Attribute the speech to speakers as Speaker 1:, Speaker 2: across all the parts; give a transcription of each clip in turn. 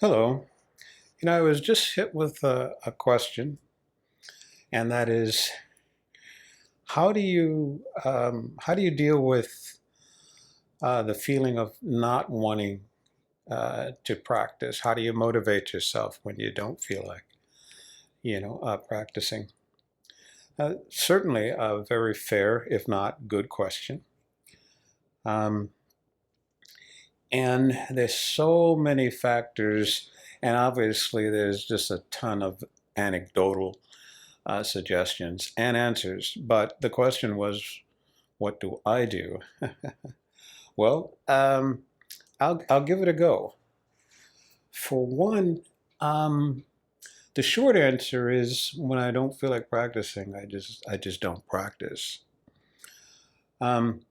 Speaker 1: Hello. I was just hit with a question, and that is, how do you deal with the feeling of not wanting to practice? How do you motivate yourself when you don't feel like, practicing? Certainly a very fair, if not good question. Um, and there's so many factors, and obviously there's just a ton of anecdotal suggestions and answers. But the question was, what do I do? Well, I'll give it a go. For one, um, the short answer is when I don't feel like practicing, I just don't practice. Um,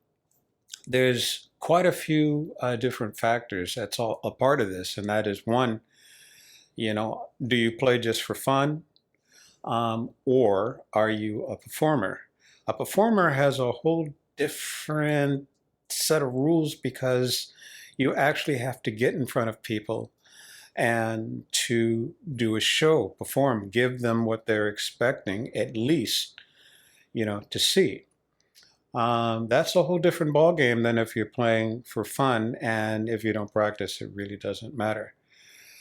Speaker 1: there's quite a few different factors that's all a part of this, and that is one, do you play just for fun? Or are you a performer? A performer has a whole different set of rules because you actually have to get in front of people and to do a show, perform, give them what they're expecting, at least, to see. That's a whole different ballgame than if you're playing for fun, and if you don't practice, it really doesn't matter.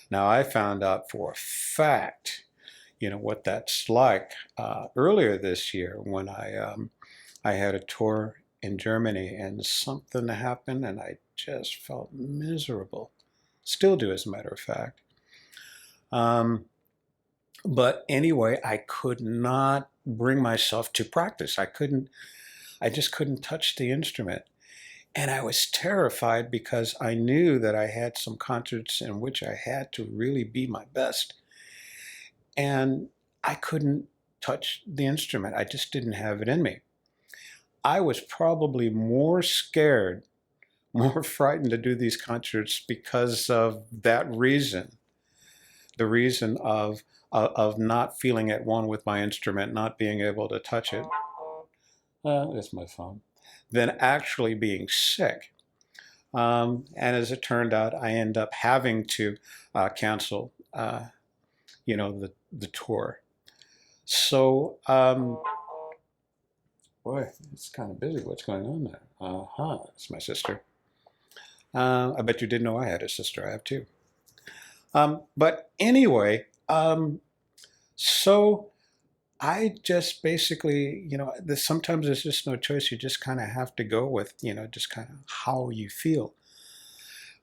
Speaker 1: Now, I found out for a fact what that's like earlier this year when I had a tour in Germany and something happened and I just felt miserable. Still do, as a matter of fact. Um, but anyway, I could not bring myself to practice. I just couldn't touch the instrument. And I was terrified because I knew that I had some concerts in which I had to really be my best. And I couldn't touch the instrument. I just didn't have it in me. I was probably more scared, more frightened to do these concerts because of that reason. The reason of not feeling at one with my instrument, not being able to touch it. That's my phone. Than actually being sick. And as it turned out, I ended up having to cancel, the tour. So, boy, it's kind of busy. What's going on there? It's my sister. I bet you didn't know I had a sister. I have two. But anyway, so I just basically, sometimes there's just no choice. You just kind of have to go with, just kind of how you feel.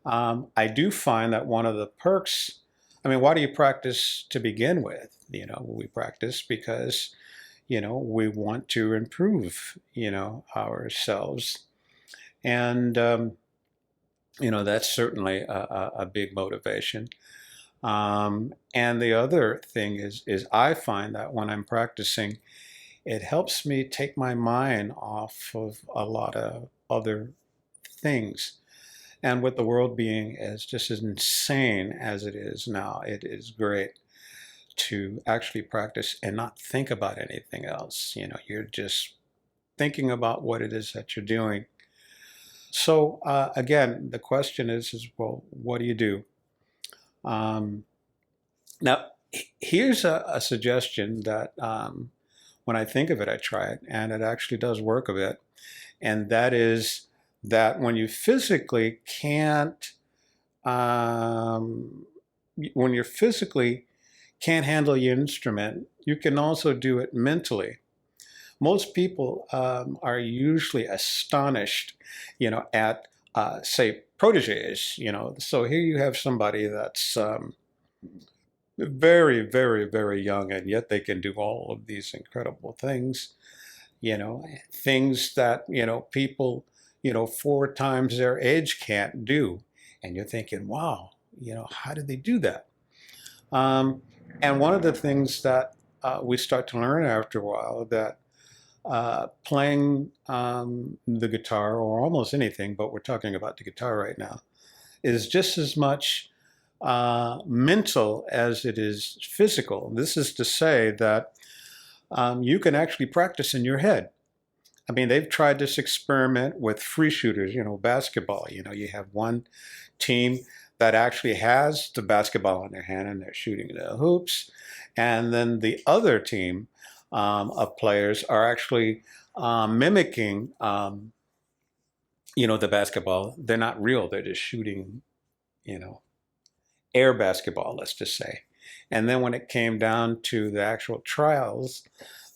Speaker 1: I do find that one of the perks, I mean, why do you practice to begin with? We practice because, we want to improve, ourselves. And, that's certainly a big motivation. And the other thing is I find that when I'm practicing, it helps me take my mind off of a lot of other things. And with the world being as just as insane as it is now, it is great to actually practice and not think about anything else. You're just thinking about what it is that you're doing. So again, the question is well, what do you do? Um, Now, here's a suggestion that when I think of it, I try it, and it actually does work a bit. And that is that um, when you physically can't handle your instrument, you can also do it mentally. Most people are usually astonished, at say proteges. So here you have somebody that's very, very, very young, and yet they can do all of these incredible things, things that, people, 4 times their age can't do. And you're thinking, wow, how did they do that? Um, and one of the things that we start to learn after a while that playing the guitar or almost anything, but we're talking about the guitar right now, is just as much mental as it is physical. This is to say that you can actually practice in your head. I mean, they've tried this experiment with free shooters, basketball. You have one team that actually has the basketball in their hand and they're shooting the hoops. And then the other team of players are actually mimicking, the basketball. They're not real. They're just shooting, you know, air basketball, let's just say. And then when it came down to the actual trials,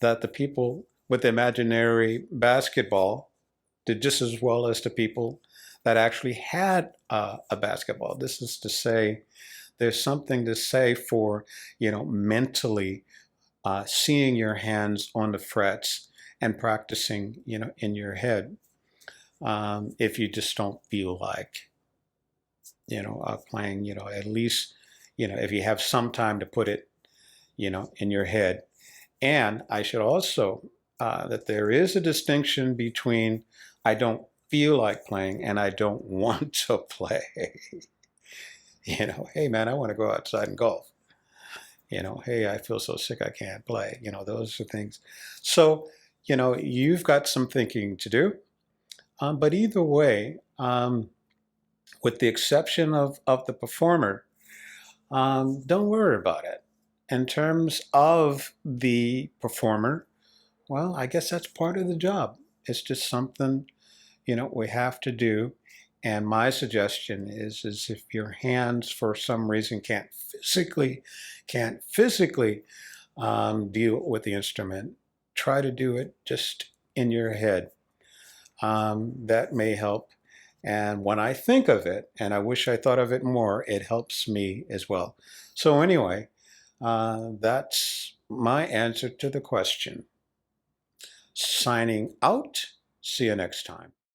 Speaker 1: that the people with the imaginary basketball did just as well as the people that actually had a basketball. This is to say, there's something to say for, mentally seeing your hands on the frets and practicing, in your head. If you just don't feel like, playing, at least, if you have some time to put it, in your head. And I should also, that there is a distinction between I don't feel like playing and I don't want to play. Hey man, I want to go outside and golf. Hey, I feel so sick I can't play. Those are things. So, you've got some thinking to do. But either way, with the exception of the performer, don't worry about it. In terms of the performer, well, I guess that's part of the job. It's just something, we have to do. And my suggestion is if your hands for some reason can't physically deal with the instrument, try to do it just in your head. That may help. And when I think of it, and I wish I thought of it more, it helps me as well. So anyway, that's my answer to the question. Signing out. See you next time.